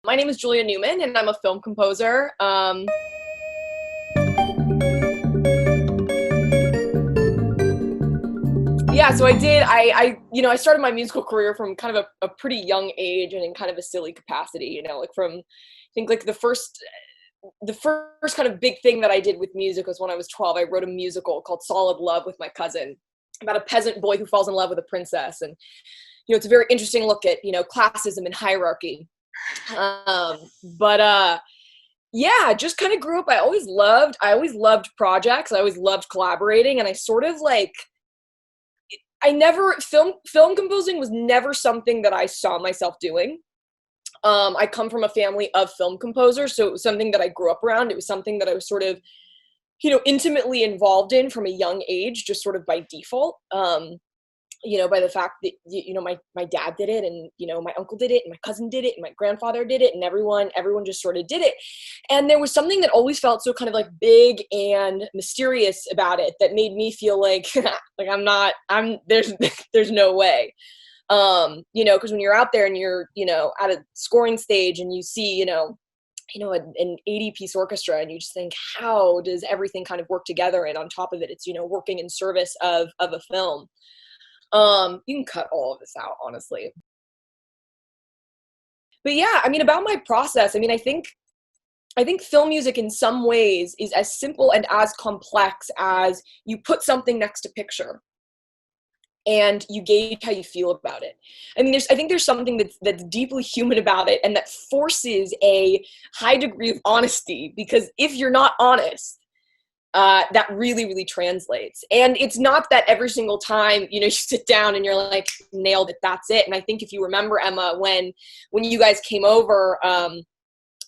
My name is Julia Newman, and I'm a film composer. Yeah, so I started my musical career from kind of a pretty young age and in kind of a silly capacity, like from, I think like the first kind of big thing that I did with music was when I was 12. I wrote a musical called Solid Love with my cousin about a peasant boy who falls in love with a princess. And, it's a very interesting look at, classism and hierarchy. Um, but yeah, just kind of grew up. I always loved projects. I always loved collaborating. And I sort of like, film composing was never something that I saw myself doing. I come from a family of film composers, so it was something that I grew up around. It was something that I was sort of, intimately involved in from a young age, just sort of by default. By the fact that, my dad did it, and, my uncle did it, and my cousin did it, and my grandfather did it, and everyone just sort of did it. And there was something that always felt so kind of like big and mysterious about it that made me feel like, like there's no way. Because when you're out there and you're, at a scoring stage and you see, an 80-piece orchestra, and you just think, how does everything kind of work together? And on top of it, it's, working in service of a film. You can cut all of this out, honestly. But yeah, I mean, about my process, I think film music in some ways is as simple and as complex as you put something next to picture and you gauge how you feel about it. I think there's something that's deeply human about it, and that forces a high degree of honesty, because if you're not honest, that really, really translates. And it's not that every single time, you sit down and you're like, nailed it, that's it. And I think if you remember, Emma, when you guys came over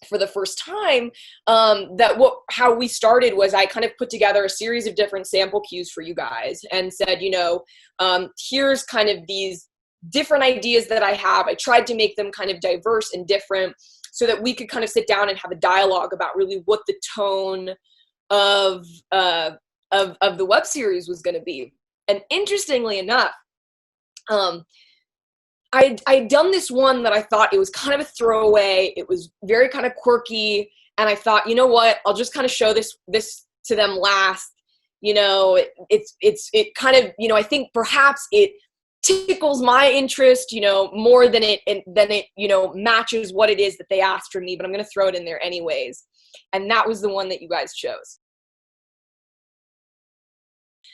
for the first time, how we started was I kind of put together a series of different sample cues for you guys and said, here's kind of these different ideas that I have. I tried to make them kind of diverse and different so that we could kind of sit down and have a dialogue about really what the tone of the web series was going to be. And interestingly enough, I'd done this one that I thought it was kind of a throwaway. It was very kind of quirky, and I thought, you know what, I'll just kind of show this to them last. It kind of, I think perhaps it tickles my interest, more than it matches what it is that they asked from me, but I'm going to throw it in there anyways. And that was the one that you guys chose.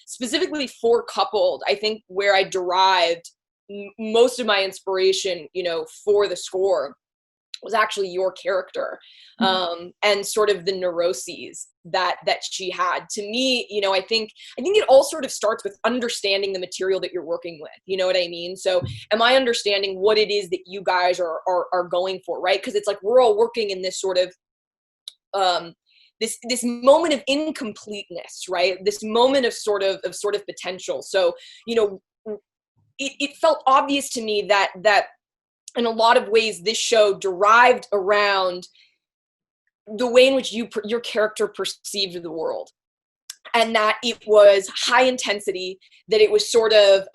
Specifically for Coupled, I think where I derived most of my inspiration, for the score was actually your character, and sort of the neuroses that she had. To me, I think it all sort of starts with understanding the material that you're working with. You know what I mean? So am I understanding what it is that you guys are going for, right? Because it's like we're all working in this sort of this moment of incompleteness, right? This moment of sort of potential. So, it felt obvious to me that in a lot of ways this show derived around the way in which your character perceived the world, and that it was high intensity, that it was sort of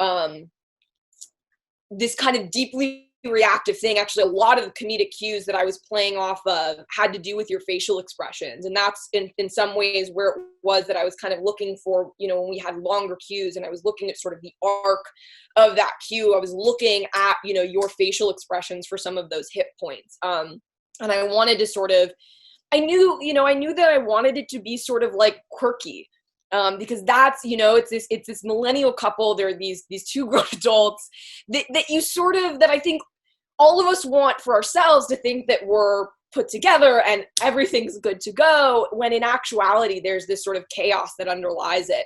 this kind of deeply reactive thing. Actually, a lot of the comedic cues that I was playing off of had to do with your facial expressions, and that's in some ways where it was that I was kind of looking for, when we had longer cues and I was looking at sort of the arc of that cue, I was looking at, your facial expressions for some of those hit points. And I wanted to sort of, I knew that I wanted it to be sort of like quirky. Because that's, it's this millennial couple. There are these two grown adults that I think all of us want for ourselves, to think that we're put together and everything's good to go, when in actuality, there's this sort of chaos that underlies it.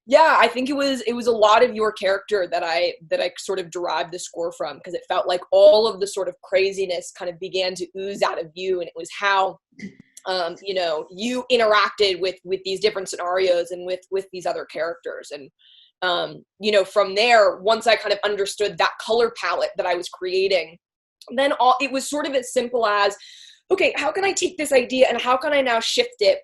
Yeah, I think it was a lot of your character that I sort of derived the score from, because it felt like all of the sort of craziness kind of began to ooze out of you, and it was how you interacted with these different scenarios and with these other characters. And from there, once I kind of understood that color palette that I was creating, then it was sort of as simple as, okay, how can I take this idea and how can I now shift it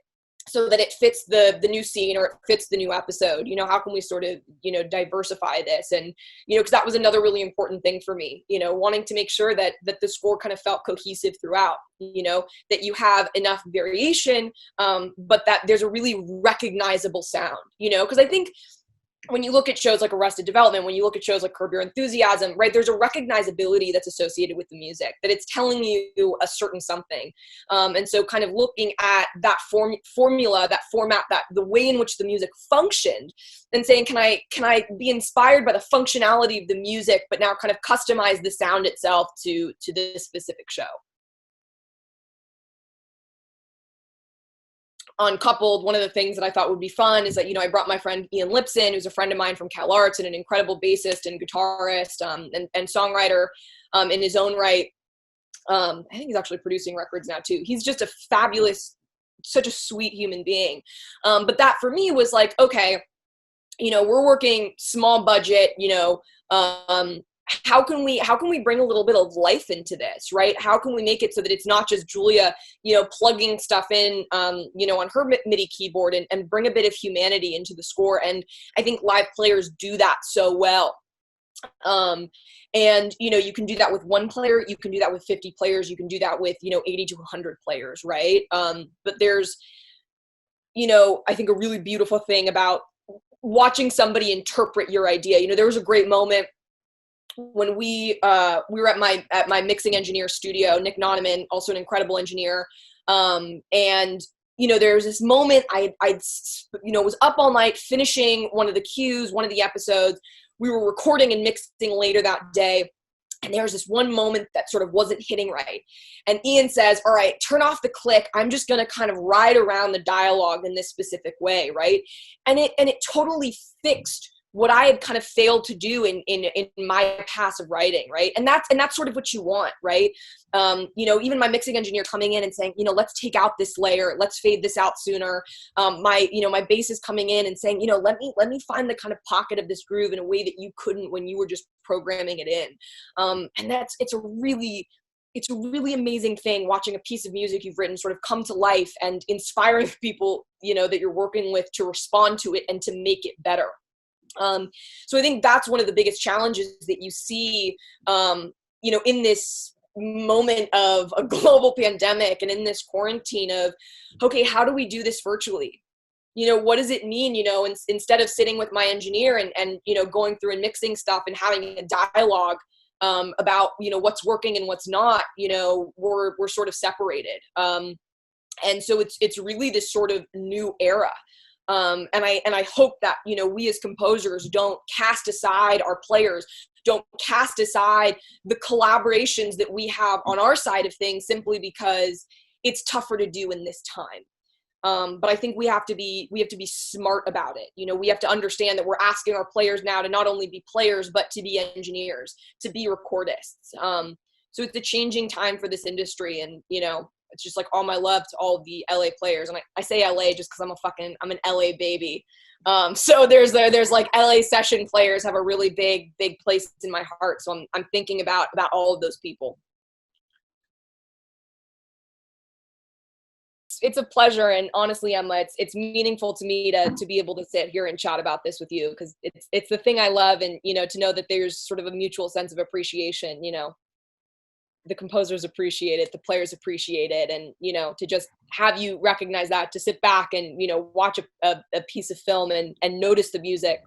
so that it fits the new scene or it fits the new episode. You know, how can we sort of, you know, diversify this? And, you know, because that was another really important thing for me, you know, wanting to make sure that the score kind of felt cohesive throughout, you know, that you have enough variation, but that there's a really recognizable sound, you know, because I think when you look at shows like Arrested Development, when you look at shows like Curb Your Enthusiasm, right, there's a recognizability that's associated with the music, that it's telling you a certain something. And so kind of looking at that formula, that format, that the way in which the music functioned, and saying, can I be inspired by the functionality of the music, but now kind of customize the sound itself to this specific show? Uncoupled, one of the things that I thought would be fun is that, you know, I brought my friend Ian Lipson, who's a friend of mine from Cal Arts and an incredible bassist and guitarist, and songwriter in his own right. I think he's actually producing records now too. He's just a fabulous, such a sweet human being. But that for me was like, okay, you know, we're working small budget, you know, how can we bring a little bit of life into this, right? How can we make it so that it's not just Julia, you know, plugging stuff in, you know, on her MIDI keyboard, and bring a bit of humanity into the score? And I think live players do that so well. And, you know, you can do that with one player, you can do that with 50 players, you can do that with, you know, 80 to 100 players, right? But there's, you know, I think a really beautiful thing about watching somebody interpret your idea. You know, there was a great moment when we were at my mixing engineer studio, Nick Nonneman, also an incredible engineer. And, you know, there was this moment I'd, you know, was up all night finishing one of the cues, one of the episodes. We were recording and mixing later that day. And there was this one moment that sort of wasn't hitting right. And Ian says, all right, turn off the click. I'm just going to kind of ride around the dialogue in this specific way. Right. And it totally fixed what I had kind of failed to do in my passive writing, right? And that's sort of what you want, right? You know, even my mixing engineer coming in and saying, you know, let's take out this layer, let's fade this out sooner. My bass is coming in and saying, you know, let me find the kind of pocket of this groove in a way that you couldn't when you were just programming it in. And it's a really amazing thing watching a piece of music you've written sort of come to life and inspiring people, you know, that you're working with to respond to it and to make it better. So I think that's one of the biggest challenges that you see, you know, in this moment of a global pandemic and in this quarantine of, okay, how do we do this virtually? You know, what does it mean, you know, instead of sitting with my engineer and, you know, going through and mixing stuff and having a dialogue about, you know, what's working and what's not, you know, we're sort of separated. And so it's really this sort of new era. And I hope that, you know, we as composers don't cast aside our players, don't cast aside the collaborations that we have on our side of things simply because it's tougher to do in this time. But I think we have to be smart about it. You know, we have to understand that we're asking our players now to not only be players, but to be engineers, to be recordists. So it's a changing time for this industry, and, you know, it's just like all my love to all the LA players. And I say LA just because I'm an LA baby. So there's like LA session players have a really big place in my heart. So I'm thinking about all of those people. It's a pleasure, and honestly, Emma, it's meaningful to me to be able to sit here and chat about this with you, because it's the thing I love, and, you know, to know that there's sort of a mutual sense of appreciation. You know, the composers appreciate it, the players appreciate it, and, you know, to just have you recognize that, to sit back and, you know, watch a piece of film and notice the music.